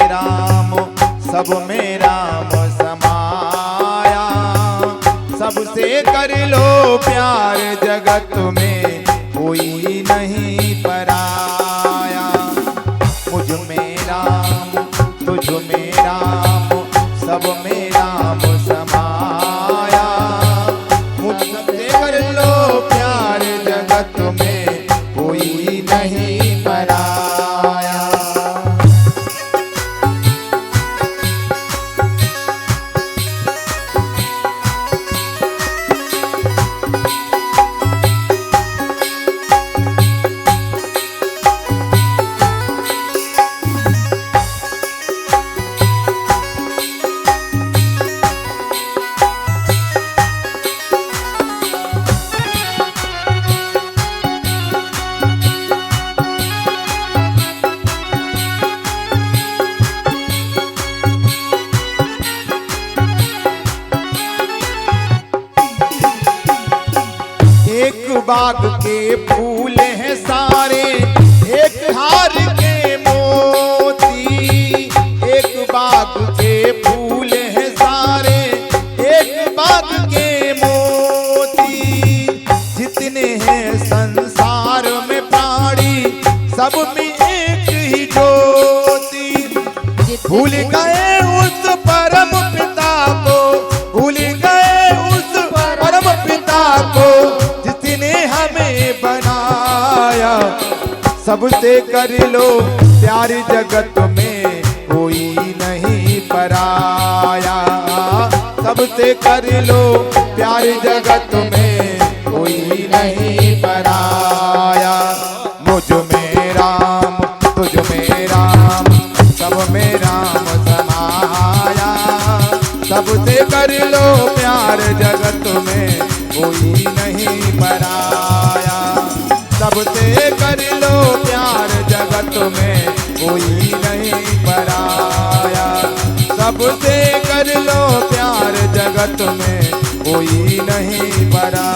राम सब में राम समाया। सबसे कर लो प्यार जगत में कोई नहीं पराया। मुझ में राम तुझ में राम सब में राम समाया। मुझसे कर लो प्यार जगत में कोई नहीं पराया। एक बाग के फूल हैं सारे, एक हार के मोती। एक बाग के फूल हैं सारे, एक बाग के मोती। जितने हैं संसार में प्राणी सब में एक ही ज्योति। भूल गए उस परम पिता को, भूल गए उस परम पिता को जिसने हमें बनाया। सबसे कर लो प्यार जगत में कोई नहीं पराया। सबसे कर लो प्यार जगत में कोई नहीं पराया। मुझ में राम तुझ में राम सब में राम समाया। सबसे कर लो प्यार जगत में कोई नहीं पराया। सबसे कर लो प्यार जगत में कोई नहीं पराया। सबसे कर लो प्यार जगत में कोई नहीं पराया।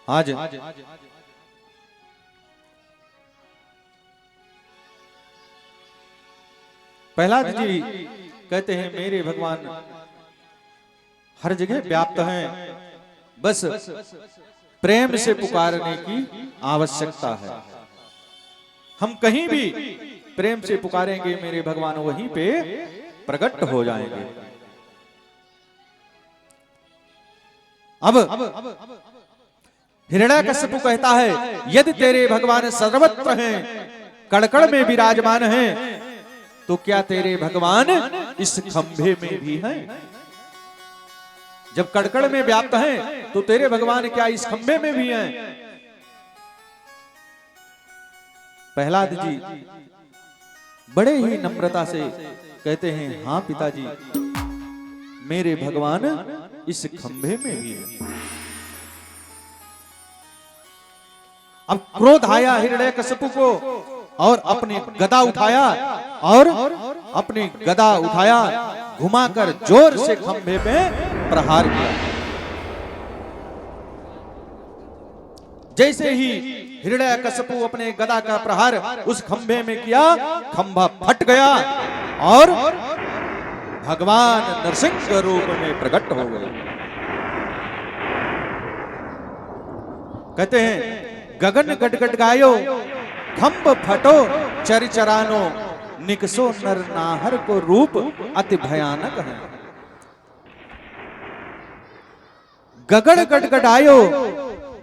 आज प्रहलाद जी कहते हैं मेरे भगवान हर जगह व्याप्त हैं, बस प्रेम से पुकारने की आवश्यकता है। हम कहीं भी प्रेम से पुकारेंगे मेरे भगवान वहीं पे प्रकट हो जाएंगे। अब हिरण्याकश्यप कहता है यदि तेरे भगवान सर्वत्र हैं, कड़कड़ में विराजमान हैं, तो क्या तेरे भगवान इस खंभे में भी हैं? जब कड़कड़ में व्याप्त हैं तो तेरे भगवान क्या इस खंभे में भी हैं? प्रहलाद जी बड़े ही नम्रता से कहते हैं हां पिताजी, मेरे भगवान इस खंभे में भी हैं। अब क्रोध आया हिरण्याकश्यप को और अपने गदा उठाया और अपनी गदा उठाया, घुमाकर जोर से खंभे पे प्रहार किया। जैसे ही हिरण्याकश्यप अपने गदा का प्रहार उस खंभे में किया, खंभा फट गया और भगवान नरसिंह रूप में प्रकट हो गए। कहते हैं गगन गटगट गायो, खंभ फटो चरचरानो, निकसो नर नाहर को रूप अति भयानक है। गगन गटगटायो,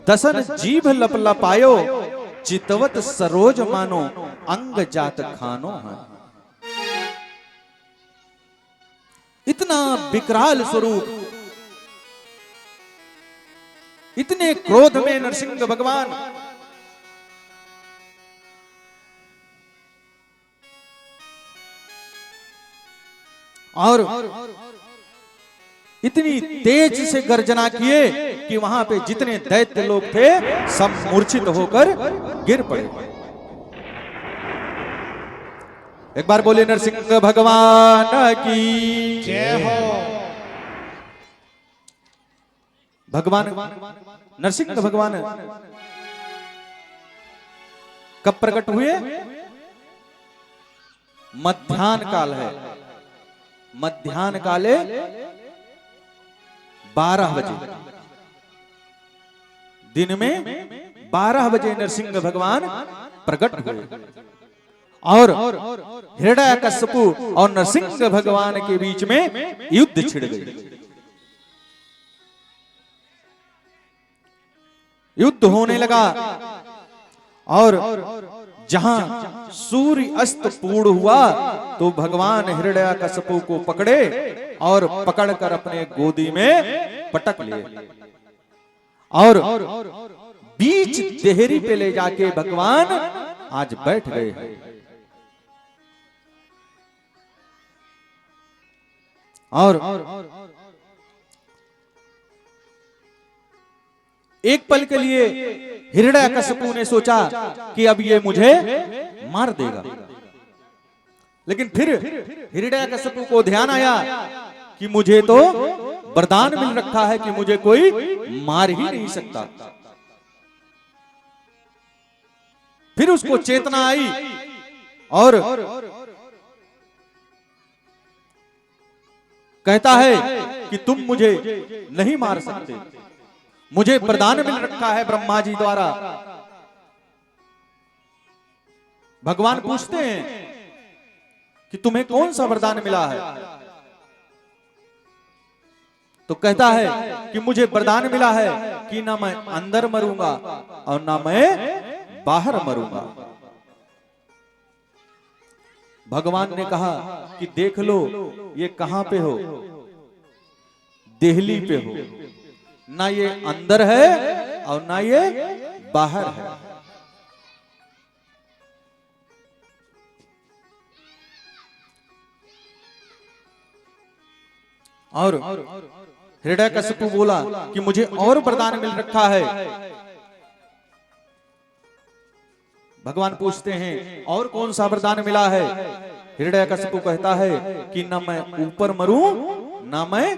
दसन जीभ लपलपायो, चितवत सरोज मानो, अंग जात खानो है। इतना विकराल स्वरूप, इतने क्रोध में नरसिंह भगवान और इतनी तेज से गर्जना किए कि वहां पे जितने दैत्य लोग थे सब मूर्छित होकर गिर पड़े। एक बार बोले नरसिंह भगवान की जय हो। भगवान नरसिंह भगवान कब प्रकट हुए? मध्याह्न काल है, मध्याह्न काले 12 बजे, दिन में 12 बजे नरसिंह भगवान प्रकट हुए और हिरण्यकश्यप और नरसिंह भगवान के बीच में युद्ध छिड़ गई। युद्ध होने लगा और जहां सूर्य अस्त पूर्ण हुआ तो भगवान हिरण्यकश्यप को पकड़े और पकड़कर अपने गोदी में पटक लिए और बीच देहरी पे ले जाके भगवान आज बैठ गए हैं। और एक पल के लिए हिरण्यकश्यप ने सोचा कि अब ये मुझे मार देगा, लेकिन फिर हिरण्यकश्यप को ध्यान आया कि मुझे तो वरदान मिल रखा है कि मुझे कोई मार ही नहीं सकता। फिर उसको चेतना आई और कहता है कि तुम मुझे नहीं मार सकते, मुझे वरदान मिल रखा है ब्रह्मा जी द्वारा। भगवान पूछते हैं कि तुम्हें कौन सा वरदान मिला है? तो कहता है कि मुझे वरदान मिला है कि ना मैं अंदर मरूंगा और ना मैं बाहर मरूंगा। भगवान ने कहा कि देख लो ये कहां पे हो? देहली पे हो, ना ये अंदर है और ना ये बाहर है। और हिरण्यकश्यप बोला कि मुझे और वरदान मिल रखा है। भगवान पूछते हैं और कौन सा वरदान मिला है? हिरण्यकश्यप कहता है कि ना मैं ऊपर मरूं ना मैं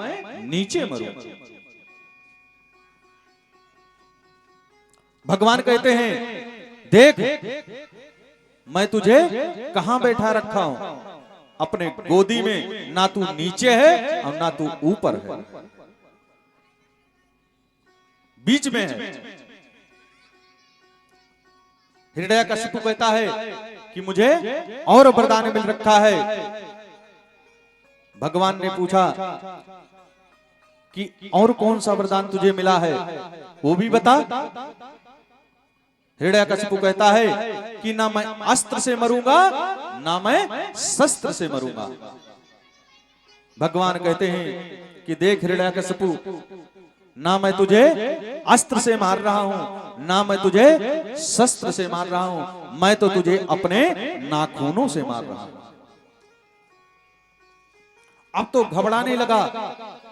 नीचे मरूं। भगवान कहते हैं देख मैं तुझे कहां बैठा रखा हूं? अपने गोदी में, ना तू नीचे है और ना तू ऊपर है, बीच में है। हिरण्यकश्यप कहता है कि मुझे और वरदान मिल रखा है। भगवान ने पूछा कि और कौन सा वरदान तुझे मिला है, वो भी बता। हिरण्यकश्यप कहता है कि ना मैं अस्त्र से मरूंगा ना मैं शस्त्र से मरूंगा। भगवान कहते हैं कि देख हिरण्यकश्यप, ना मैं तुझे अस्त्र से मार रहा हूं ना मैं तुझे शस्त्र से मार रहा हूं, मैं तो तुझे अपने नाखूनों से मार रहा हूं। अब तो घबराने लगा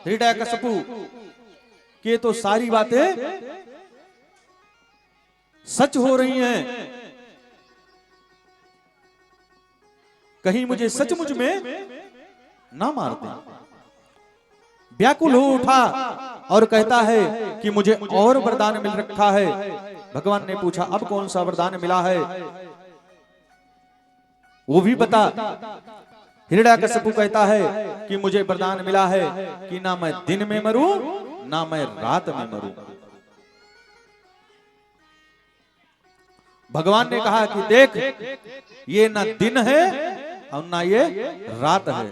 हिरण्यकश्यप कि ये तो सारी बातें सच हो रही हैं, कहीं मुझे सचमुच में ना मार दे। व्याकुल हो उठा और कहता है कि मुझे और वरदान मिल रखा है। भगवान ने पूछा अब कौन सा वरदान मिला है, वो भी बता। हिरण्यकश्यप कहता है कि मुझे वरदान मिला है कि ना मैं दिन में मरूं ना मैं रात में मरूं। भगवान ने कहा कि देख ये ना दिन है और ना ये रात है,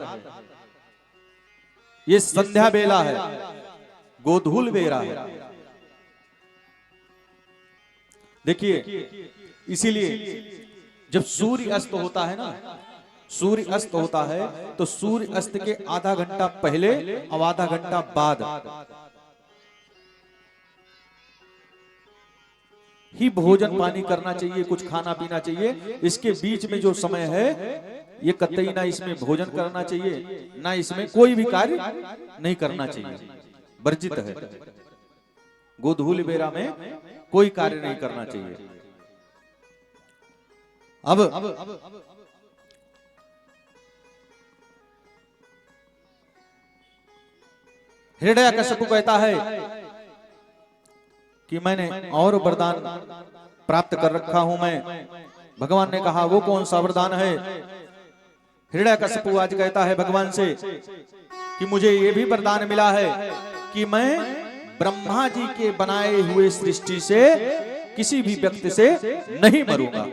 ये संध्या बेला है, गोधूल बेरा है। देखिए इसीलिए जब सूर्य अस्त होता है ना, सूर्य अस्त होता है तो सूर्य अस्त के आधा घंटा पहले और आधा घंटा बाद ही भोजन पानी करना चाहिए, कुछ खाना पीना चाहिए। इसके बीच में जो समय है ये कतई ना इसमें भोजन करना चाहिए ना इसमें कोई भी कार्य नहीं करना चाहिए, वर्जित है। गोधूल बेरा में कोई कार्य नहीं करना चाहिए। अब हिरण्यकश्यप कहता है कि मैंने और वरदान प्राप्त कर रखा हूं मैं भगवान ने कहा वो कौन सा वरदान है? हिरण्यकशिपु आज कहता है भगवान से कि मुझे ये भी वरदान मिला है कि मैं ब्रह्मा जी के बनाए हुए सृष्टि से किसी भी व्यक्ति से नहीं मरूंगा।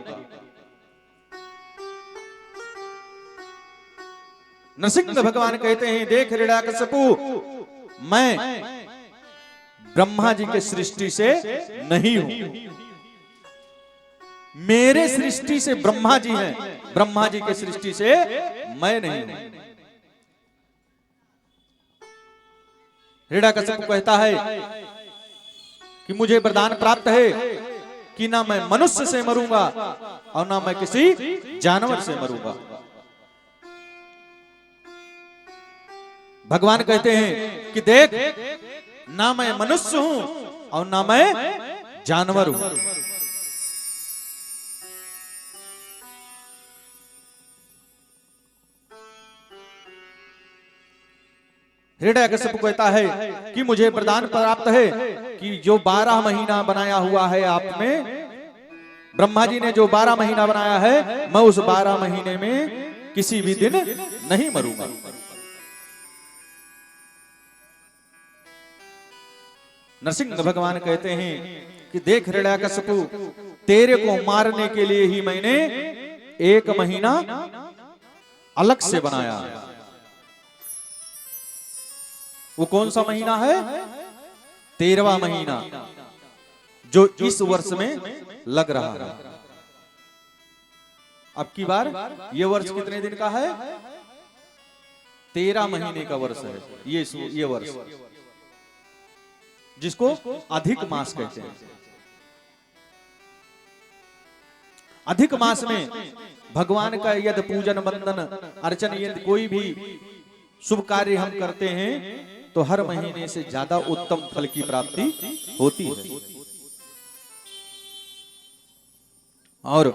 नरसिंह भगवान कहते हैं देख हिरण्यकशिपु, मैं ब्रह्मा जी के सृष्टि से नहीं हूं। मेरे सृष्टि से ब्रह्मा जी हैं, ब्रह्मा जी के सृष्टि से मैं नहीं हूं। हिरण्यकशिपु कहता है कि मुझे वरदान प्राप्त है कि ना मैं मनुष्य से मरूंगा और ना मैं किसी जानवर से मरूंगा। भगवान कहते हैं कि देख, ना मैं मनुष्य हूं और ना मैं जानवर हूं। हिरण्यकशिपु कहता है कि मुझे वरदान प्राप्त है कि जो 12 महीना बनाया हुआ है आप में, ब्रह्मा जी ने जो 12 महीना बनाया है, मैं उस 12 महीने में किसी भी दिन नहीं मरूंगा। नरसिंह भगवान कहते हैं कि देख हिरण्यकशिपु, तेरे को मारने के लिए ही मैंने 1 महीना अलग से बनाया। वो कौन सा महीना है? 13वां महीना, जो इस वर्ष में लग रहा है। अब की बार ये वर्ष कितने दिन का है? 13 महीने का वर्ष है ये वर्ष, जिसको अधिक मास कहते हैं। अधिक मास में भगवान का यदि पूजन वंदन अर्चन यदि कोई भी शुभ कार्य हम करते हैं तो हर महीने से ज्यादा उत्तम फल की प्राप्ति होती है। और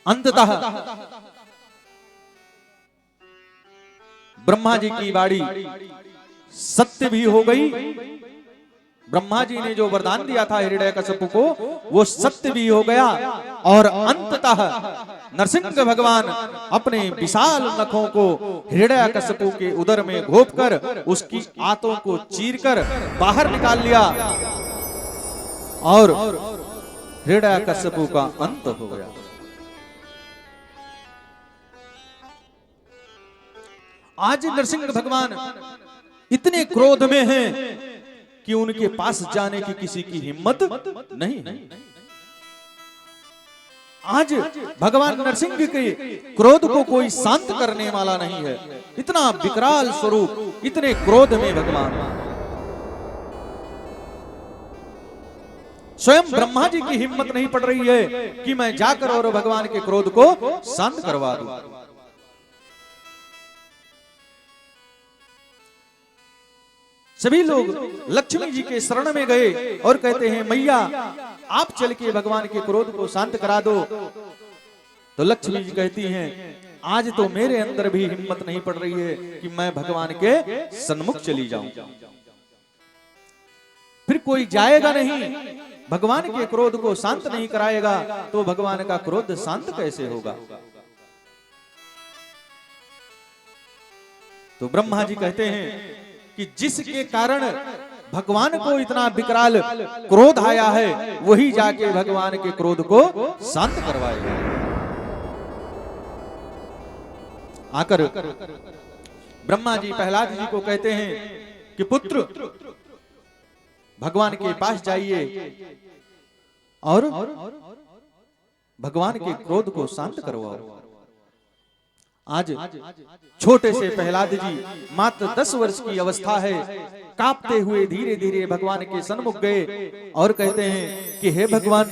अंततः ब्रह्मा जी की वाणी सत्य भी हो गई। ब्रह्मा जी ने जो वरदान दिया था हिरण्यकशिपु को, वो सत्य भी हो गया। और अंततः नरसिंह भगवान अपने विशाल नखों को हिरण्यकशिपु के उदर में घोंपकर उसकी आंतों को चीरकर बाहर निकाल लिया और हिरण्यकशिपु का अंत हो गया। आज नरसिंह भगवान इतने क्रोध में हैं कि उनके पास जाने की किसी की हिम्मत नहीं है। आज भगवान नरसिंह के क्रोध को कोई शांत करने वाला नहीं है। इतना विकराल स्वरूप, इतने क्रोध में भगवान। स्वयं ब्रह्मा जी की हिम्मत नहीं पड़ रही है कि मैं जाकर और भगवान के क्रोध को शांत करवा दूं। सभी लोग लक्ष्मी जी के शरण में गए और कहते हैं मैया आप चल के भगवान के क्रोध को शांत करा दो। तो लक्ष्मी जी कहती हैं आज तो मेरे अंदर भी हिम्मत नहीं पड़ रही है कि मैं भगवान के सन्मुख चली जाऊं। फिर कोई जाएगा नहीं, भगवान के क्रोध को शांत नहीं कराएगा तो भगवान का क्रोध शांत कैसे होगा। तो ब्रह्मा जी कहते हैं कि जिसके कारण भगवान को इतना विकराल क्रोध आया है वही जाके भगवान के क्रोध को शांत करवाएगा। आकर ब्रह्मा जी प्रहलाद जी को कहते हैं कि पुत्र भगवान के पास जाइए और भगवान के क्रोध को शांत करवाओ। आज छोटे से प्रहलाद जी मात्र 10 वर्ष की अवस्था है, कांपते हुए धीरे धीरे भगवान के सन्मुख गए और कहते हैं कि हे भगवान